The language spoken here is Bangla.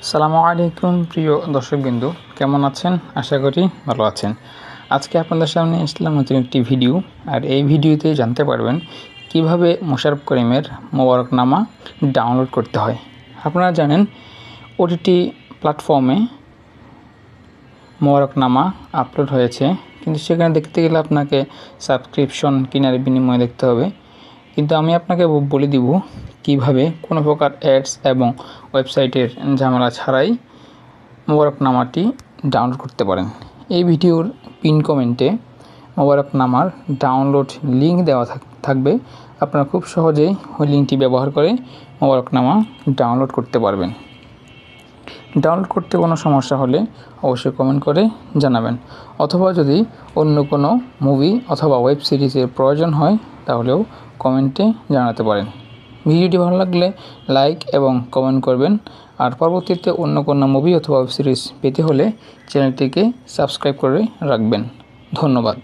সালামু আলাইকুম প্রিয় দর্শকবৃন্দ, কেমন আছেন? আশা করি ভালো আছেন। আজকে আপনাদের সামনে আসলাম নতুন একটি ভিডিও। আর এই ভিডিওতে জানতে পারবেন কিভাবে মোশাররফ করিমের মোবারকনামা ডাউনলোড করতে হয়। আপনারা জানেন ওটিটি প্ল্যাটফর্মে মোবারকনামা আপলোড হয়েছে, কিন্তু সেখানে দেখতে গেলে আপনাকে সাবস্ক্রিপশন কেনার বিনিময়ে দেখতে হবে। কিন্তু আমি আপনাকে বলে দিব কিভাবে কোনো প্রকার অ্যাডস এবং ওয়েবসাইটের ঝামেলা ছাড়াই মোবারকনামাটি ডাউনলোড করতে পারেন। এই ভিডিওর পিন কমেন্টে মোবারকনামার ডাউনলোড লিঙ্ক দেওয়া থাকবে। আপনারা খুব সহজেই ওই লিঙ্কটি ব্যবহার করে মোবারকনামা ডাউনলোড করতে পারবেন। ডাউনলোড করতে কোনো সমস্যা হলে অবশ্যই কমেন্ট করে জানাবেন, অথবা যদি অন্য কোনো মুভি অথবা ওয়েব সিরিজের প্রয়োজন হয় তাহলেও কমেন্টে জানাতে পারেন। ভিডিওটি ভালো লাগলে লাইক এবং কমেন্ট করবেন। আর পরবর্তীতে অন্য কোনো মুভি অথবা ওয়েব সিরিজ পেতে হলে চ্যানেলটিকে সাবস্ক্রাইব করে রাখবেন। ধন্যবাদ।